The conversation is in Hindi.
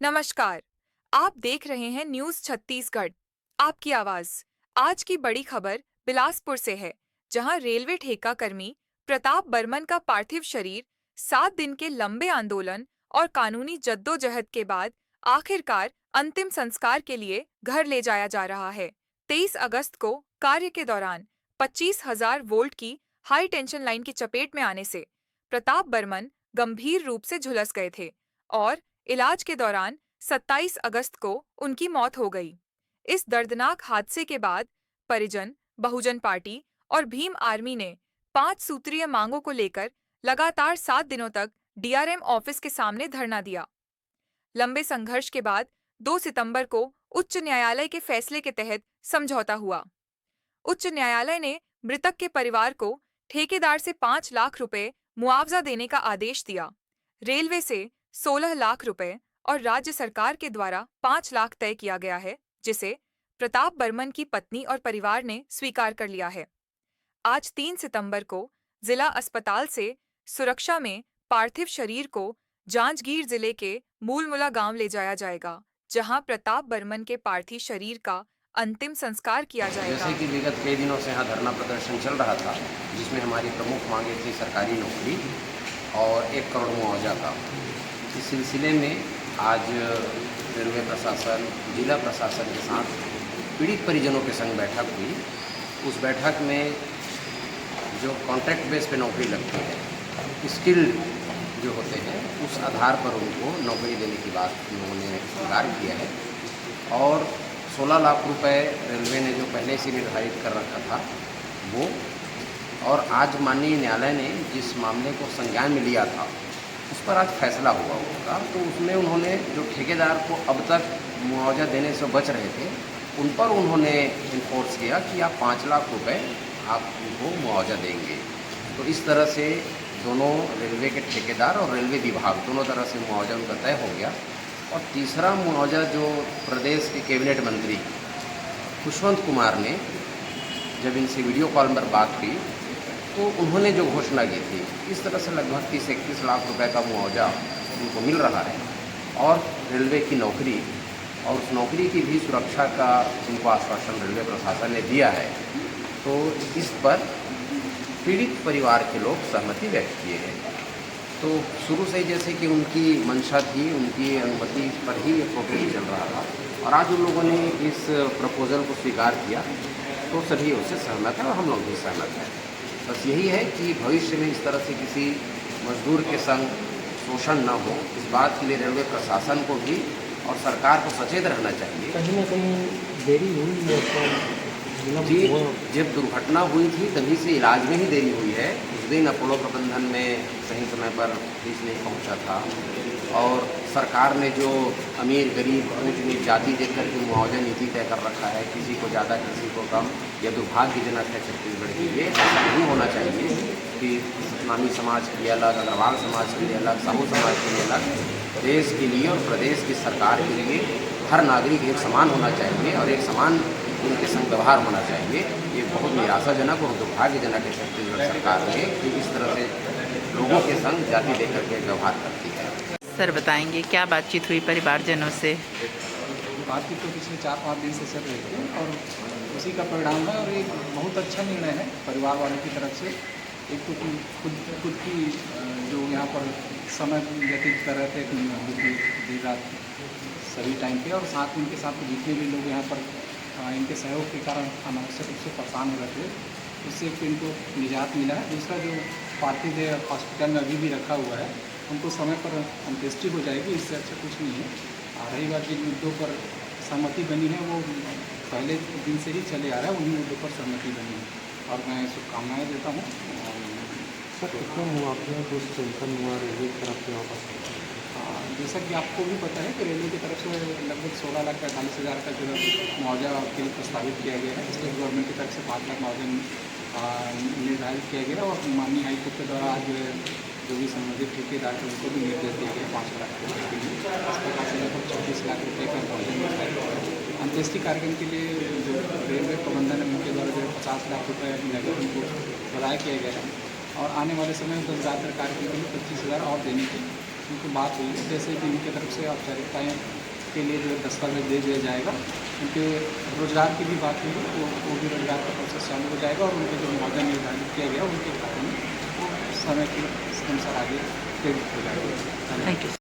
नमस्कार। आप देख रहे हैं न्यूज़ छत्तीसगढ़। आपकी आवाज़। आज की बड़ी खबर बिलासपुर से है, जहां रेलवे ठेका कर्मी प्रताप बर्मन का पार्थिव शरीर 7 दिन के लंबे आंदोलन और कानूनी जद्दोजहद के बाद आखिरकार अंतिम संस्कार के लिए घर ले जाया जा रहा है। 23 अगस्त को कार्य के दौरान 25,000 वोल्ट की हाई टेंशन लाइन की चपेट में आने से प्रताप बर्मन गंभीर रूप से झुलस गए थे और इलाज के दौरान 27 अगस्त को उनकी मौत हो गई। इस दर्दनाक हादसे के बाद परिजन, बहुजन पार्टी और भीम आर्मी ने 5 सूत्रीय मांगों को लेकर लगातार 7 दिनों तक डीआरएम ऑफिस के सामने धरना दिया। लंबे संघर्ष के बाद 2 सितंबर को उच्च न्यायालय के फैसले के तहत समझौता हुआ। उच्च न्यायालय ने मृतक के परिवार को ठेकेदार से 5 लाख रुपए मुआवजा देने का आदेश दिया। रेलवे से 16 लाख रुपए और राज्य सरकार के द्वारा 5 लाख तय किया गया है, जिसे प्रताप बर्मन की पत्नी और परिवार ने स्वीकार कर लिया है। आज 3 सितंबर को जिला अस्पताल से सुरक्षा में पार्थिव शरीर को जांजगीर जिले के मूलमुला गांव ले जाया जाएगा, जहां प्रताप बर्मन के पार्थिव शरीर का अंतिम संस्कार किया जाएगा। जैसे कि विगत कई दिनों से यहाँ धरना प्रदर्शन चल रहा था, जिसमें हमारी प्रमुख मांगे थी सरकारी नौकरी और 1 करोड़ मुआवजा का। इस सिलसिले में आज रेलवे प्रशासन, जिला प्रशासन के साथ पीड़ित परिजनों के संग बैठक हुई। उस बैठक में जो कॉन्ट्रैक्ट बेस पे नौकरी लगती है, स्किल्ड जो होते हैं, उस आधार पर उनको नौकरी देने की बात उन्होंने स्वीकार किया है। और 16 लाख रुपए रेलवे ने जो पहले से निर्धारित कर रखा था वो, और आज माननीय न्यायालय ने जिस मामले को संज्ञान में लिया था उस पर आज फैसला हुआ होगा। तो उसमें उन्होंने जो ठेकेदार को अब तक मुआवजा देने से बच रहे थे, उन पर उन्होंने इन्फोर्स किया कि आप 5 लाख रुपए आप उनको मुआवजा देंगे। तो इस तरह से दोनों रेलवे के ठेकेदार और रेलवे विभाग दोनों तरह से मुआवजा उनका तय हो गया। और तीसरा मुआवजा जो प्रदेश के कैबिनेट मंत्री खुशवंत कुमार ने जब इनसे वीडियो कॉल पर बात की, तो उन्होंने जो घोषणा की थी, इस तरह से लगभग 30-31 लाख रुपए का मुआवजा उनको मिल रहा है और रेलवे की नौकरी और उस नौकरी की भी सुरक्षा का उनको आश्वासन रेलवे प्रशासन ने दिया है। तो इस पर पीड़ित परिवार के लोग सहमति व्यक्त किए हैं। तो शुरू से ही जैसे कि उनकी मंशा थी, उनकी अनुमति पर ही ये प्रोसेस चल रहा था और आज उन लोगों ने इस प्रपोजल को स्वीकार किया, तो सभी उससे सहमत हैं और हम लोग भी सहमत हैं। बस यही है कि भविष्य में इस तरह से किसी मजदूर के संग शोषण न हो, इस बात के लिए रेलवे प्रशासन को भी और सरकार को सचेत रहना चाहिए। कहीं ना कहीं देरी हुई है जी, जब दुर्घटना हुई थी तभी से इलाज में ही देरी हुई है। उस दिन अपोलो प्रबंधन में सही समय पर पुलिस नहीं पहुंचा था और सरकार ने जो अमीर गरीब ऊंच नीच जाति देख कर के मुआवजा नीति तय कर रखा है, किसी को ज़्यादा किसी को कम, यह दुर्भाग्यजनक है छत्तीसगढ़ के लिए। ऐसा नहीं होना चाहिए कि इस्लामी समाज के लिए अलग, अग्रवाल समाज के लिए अलग, साहू समाज के लिए अलग। देश के लिए और प्रदेश की सरकार के लिए हर नागरिक एक समान होना चाहिए और एक समान उनके संग व्यवहार होना चाहिए। ये बहुत निराशाजनक और दुर्भाग्यजनक है छत्तीसगढ़ सरकार ने कि इस तरह से लोगों के संग जाति लेकर के व्यवहार करती है। सर बताएंगे क्या बातचीत हुई परिवारजनों से? बातचीत तो पिछले 4-5 दिन से चल रही थी और उसी का परिणाम है और ये बहुत अच्छा निर्णय है परिवार वालों की तरफ से। एक तो खुद की जो यहाँ पर समय व्यतीत कर रहे थे देर रात सभी टाइम पे, और साथ में इनके साथ जितने भी लोग यहाँ पर इनके सहयोग के कारण अनावश्यक रूप से परेशान हो रहे थे, उससे इनको निजात मिला है। दूसरा जो पार्थिव देह हॉस्पिटल में अभी भी रखा हुआ है, उनको समय पर अंत्येष्टि हो जाएगी, इससे अच्छा कुछ नहीं है। रही बात जिन मुद्दों पर सहमति बनी है वो पहले दिन से ही चले आ रहा है, उन्हीं मुद्दों पर सहमति बनी है और मैं शुभकामनाएँ देता हूँ। सर कितना मुआवजा कुछ पेंशन हुआ रेलवे की तरफ से वापस? जैसा कि आपको भी पता है कि रेलवे की तरफ से लगभग 16,45,000 का जो मुआवजा के लिए प्रस्तावित किया गया है। स्टेट गवर्नमेंट की तरफ से 5 लाख मुआवजा निर्धारित किया गया और माननीय हाईकोर्ट के द्वारा आज जो भी संबंधित ठेकेदार थे उनको भी निर्देश दिया गया 5 लाख रुपये के लिए। इस प्रकार से लगभग 36 लाख रुपये का मुआवजा निर्धारित किया है। अंत्येष्टि कार्यक्रम के लिए जो रेलवे प्रबंधन है उनके द्वारा जो 50 लाख रुपये लगभग उनको प्रदाय किया गया है और आने वाले समय में 10 रात्र कार्यक्रम के लिए 25,000 और देने की उनकी बात हुई है, जैसे कि उनकी तरफ से औपचारिकताएँ के लिए जो दस्तावेज दे दिया जाएगा, उनके रोजगार की भी बात हुई है, वो भी रोजगार का प्रोसेस चालू हो जाएगा और उनके जो मुआवजा निर्धारित किया गया उनके खाते में वो समय के अनुसार आगे क्रेडिट हो जाएगा। Thank you.